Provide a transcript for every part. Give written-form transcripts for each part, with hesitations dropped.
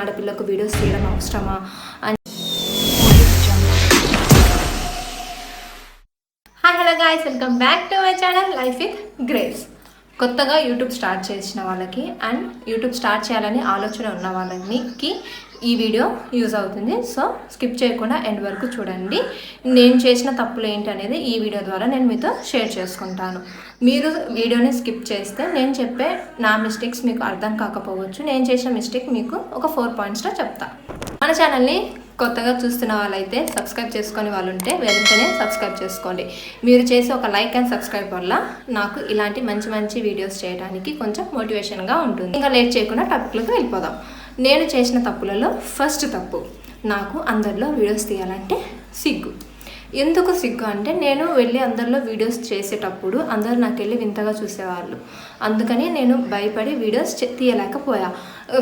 ఆడపిల్లకు వీడియోస్ తీయడం అవసరమా అని. Hi hello guys, welcome back to my channel life with grace. కొత్తగా యూట్యూబ్ స్టార్ట్ చేసిన వాళ్ళకి అండ్ యూట్యూబ్ స్టార్ట్ చేయాలని ఆలోచన ఉన్న వాళ్ళకి ఈ వీడియో యూజ్ అవుతుంది. సో స్కిప్ చేయకుండా ఎండ్ వరకు చూడండి. నేను చేసిన తప్పులు ఏంటి అనేది ఈ వీడియో ద్వారా నేను మీతో షేర్ చేసుకుంటాను. మీరు వీడియోని స్కిప్ చేస్తే నేను చెప్పే నా మిస్టేక్స్ మీకు అర్థం కాకపోవచ్చు. నేను చేసిన మిస్టేక్ మీకు ఒక 4 పాయింట్స్లో చెప్తా. మన ఛానల్ని కొత్తగా చూస్తున్న వాళ్ళైతే సబ్స్క్రైబ్ చేసుకునే వాళ్ళు ఉంటే వెంటనే సబ్స్క్రైబ్ చేసుకోండి. మీరు చేసే ఒక లైక్ అండ్ సబ్స్క్రైబ్ వల్ల నాకు ఇలాంటి మంచి మంచి వీడియోస్ చేయడానికి కొంచెం మోటివేషన్గా ఉంటుంది. ఇంకా లేట్ చేయకుండా టాపిక్లోకి వెళ్ళిపోదాం. నేను చేసిన తప్పులలో ఫస్ట్ తప్పు, నాకు అందరిలో వీడియోస్ తీయాలంటే సిగ్గు. ఎందుకు సిగ్గు అంటే, నేను వెళ్ళి అందరిలో వీడియోస్ చేసేటప్పుడు అందరూ నాకు వెళ్ళి వింతగా చూసేవాళ్ళు. అందుకని నేను భయపడి వీడియోస్ తీయలేకపోయా.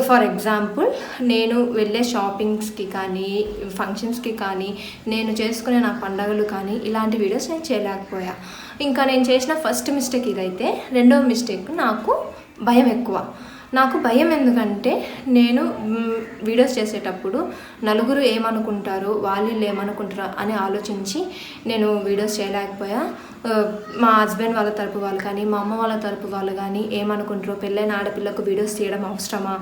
ఫర్ ఎగ్జాంపుల్, నేను వెళ్ళే షాపింగ్స్కి కానీ ఫంక్షన్స్కి కానీ నేను చేసుకునే నా పండగలు కానీ ఇలాంటి వీడియోస్ నేను చేయలేకపోయా. ఇంకా నేను చేసిన ఫస్ట్ మిస్టేక్ ఇదైతే. రెండవ మిస్టేక్, నాకు భయం ఎక్కువ. నాకు భయం ఎందుకంటే, నేను వీడియోస్ చేసేటప్పుడు నలుగురు ఏమనుకుంటారో వాళ్ళు ఏమనుకుంటారో అని ఆలోచించి నేను వీడియోస్ చేయలేకపోయా. మా హస్బెండ్ వాళ్ళ తరపు వాళ్ళు కానీ మా అమ్మ వాళ్ళ తరపు వాళ్ళు కానీ ఏమనుకుంటారో, పెళ్ళైన ఆడపిల్లకు వీడియోస్ తీయడం అవసరమా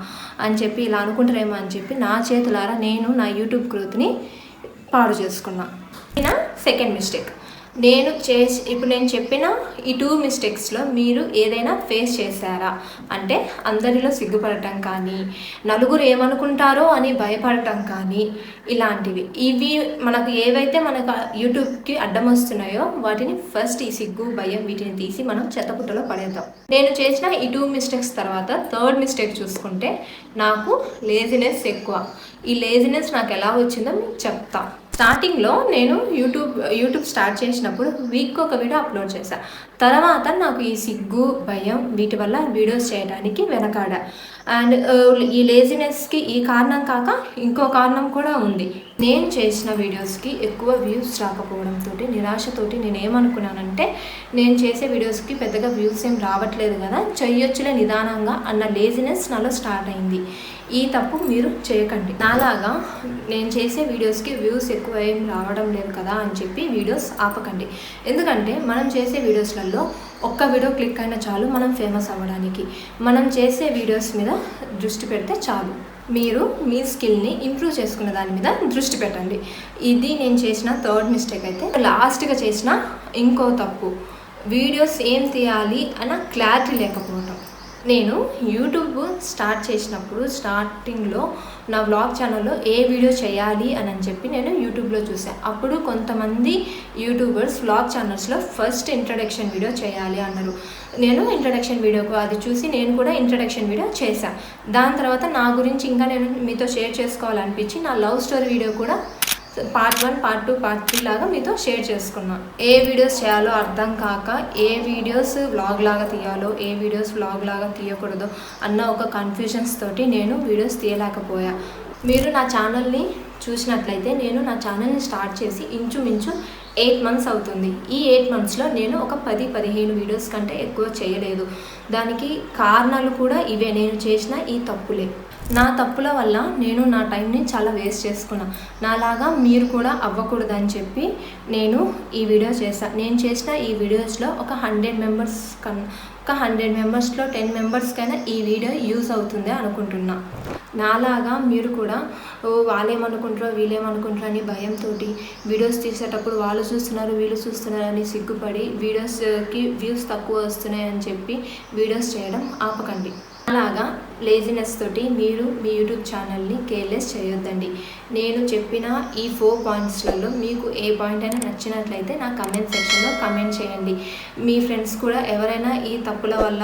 అని చెప్పి ఇలా అనుకుంటారేమో అని చెప్పి నా చేతులారా నేను నా యూట్యూబ్ గ్రోత్ని పాడు చేసుకున్నా. సెకండ్ మిస్టేక్, ఇప్పుడు నేను చెప్పిన ఈ 2 మిస్టేక్స్లో మీరు ఏదైనా ఫేస్ చేశారా అంటే, అందరిలో సిగ్గుపడటం కానీ నలుగురు ఏమనుకుంటారో అని భయపడటం కానీ ఇలాంటివి. ఇవి మనకు ఏవైతే మనకు యూట్యూబ్కి అడ్డం వస్తున్నాయో వాటిని ఫస్ట్ ఈ సిగ్గు భయం వీటిని తీసి మనం చెత్తపుట్టలో పడేద్దాం. నేను చేసిన ఈ 2 మిస్టేక్స్ తర్వాత థర్డ్ మిస్టేక్ చూసుకుంటే, నాకు లేజినెస్ ఎక్కువ. ఈ లేజినెస్ నాకు ఎలా వచ్చిందో మీకు చెప్తా. స్టార్టింగ్లో నేను యూట్యూబ్ స్టార్ట్ చేసినప్పుడు వీక్కి ఒక వీడియో అప్లోడ్ చేశాను. తర్వాత నాకు ఈ సిగ్గు భయం వీటి వల్ల వీడియోస్ చేయడానికి వెనకాడా. అండ్ ఈ లేజినెస్కి ఈ కారణం కాక ఇంకో కారణం కూడా ఉంది. నేను చేసిన వీడియోస్కి ఎక్కువ వ్యూస్ రాకపోవడంతో నిరాశతోటి నేను ఏమనుకున్నానంటే, నేను చేసే వీడియోస్కి పెద్దగా వ్యూస్ ఏం రావట్లేదు కదా, చెయ్యొచ్చులే నిదానంగా అన్న లేజినెస్ నాలో స్టార్ట్ అయింది. ఈ తప్పు మీరు చేయకండి. నాలాగా నేను చేసే వీడియోస్కి వ్యూస్ ఎక్కువ ఏం రావడం లేదు కదా అని చెప్పి వీడియోస్ ఆపకండి. ఎందుకంటే మనం చేసే వీడియోస్లలో ఒక్క వీడియో క్లిక్ అయినా చాలు మనం ఫేమస్ అవ్వడానికి. మనం చేసే వీడియోస్ మీద దృష్టి పెడితే చాలు. మీరు మీ స్కిల్ని ఇంప్రూవ్ చేసుకునే దాని మీద దృష్టి పెట్టండి. ఇది నేను చేసిన థర్డ్ మిస్టేక్. అయితే లాస్ట్గా చేసిన ఇంకో తప్పు, వీడియోస్ ఏం తీయాలి అన్న క్లారిటీ లేకపోవటం. నేను యూట్యూబ్ స్టార్ట్ చేసినప్పుడు స్టార్టింగ్లో నా వ్లాగ్ ఛానల్లో ఏ వీడియో చేయాలి అని చెప్పి నేను యూట్యూబ్లో చూసాను. అప్పుడు కొంతమంది యూట్యూబర్స్ వ్లాగ్ ఛానల్స్లో ఫస్ట్ ఇంట్రడక్షన్ వీడియో చేయాలి అన్నారు. నేను ఇంట్రడక్షన్ వీడియోకు అది చూసి నేను కూడా ఇంట్రడక్షన్ వీడియో చేశాను. దాని తర్వాత నా గురించి ఇంకా నేను మీతో షేర్ చేసుకోవాలనిపించి నా లవ్ స్టోరీ వీడియో కూడా పార్ట్ 1, పార్ట్ 2, పార్ట్ 3 లాగా మీతో షేర్ చేసుకున్నా. ఏ వీడియోస్ చేయాలో అర్థం కాక, ఏ వీడియోస్ వ్లాగ్ లాగా తీయాలో ఏ వీడియోస్ వ్లాగ్ లాగా తీయకూడదో అన్న ఒక కన్ఫ్యూజన్స్ తోటి నేను వీడియోస్ తీయలేకపోయా. మీరు నా ఛానల్ని చూసినట్లయితే, నేను నా ఛానల్ని స్టార్ట్ చేసి ఇంచుమించు 8 మంత్స్ అవుతుంది. ఈ 8 మంత్స్లో నేను ఒక 10-15 వీడియోస్ కంటే ఎక్కువ చేయలేదు. దానికి కారణాలు కూడా ఇవే, నేను చేసిన ఈ తప్పులే. నా తప్పుల వల్ల నేను నా టైంని చాలా వేస్ట్ చేసుకున్నా. నాలాగా మీరు కూడా అవ్వకూడదని చెప్పి నేను ఈ వీడియో చేశాను. నేను చేసిన ఈ వీడియోస్లో ఒక 100 మెంబర్స్లో 10 మెంబర్స్కైనా ఈ వీడియో యూజ్ అవుతుంది అనుకుంటున్నా. నాలాగా మీరు కూడా వాళ్ళేమనుకుంటారో వీళ్ళేమనుకుంటారో అని భయంతో వీడియోస్ తీసేటప్పుడు వాళ్ళు చూస్తున్నారు వీళ్ళు చూస్తున్నారు అని సిగ్గుపడి వీడియోస్కి వ్యూస్ తక్కువ వస్తున్నాయి అని చెప్పి వీడియోస్ చేయడం ఆపకండి. అలాగా లేజినెస్ తోటి మీరు మీ యూట్యూబ్ ఛానల్ని కేర్లెస్ చేయొద్దండి. నేను చెప్పిన ఈ 4 పాయింట్స్లలో మీకు ఏ పాయింట్ అయినా నచ్చినట్లయితే నా కమెంట్ సెక్షన్లో కమెంట్ చేయండి. మీ ఫ్రెండ్స్ కూడా ఎవరైనా ఈ తప్పుల వల్ల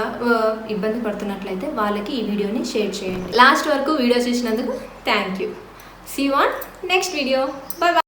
ఇబ్బంది పడుతున్నట్లయితే వాళ్ళకి ఈ వీడియోని షేర్ చేయండి. లాస్ట్ వరకు వీడియో చూసినందుకు thank you. See you on next video. Bye bye.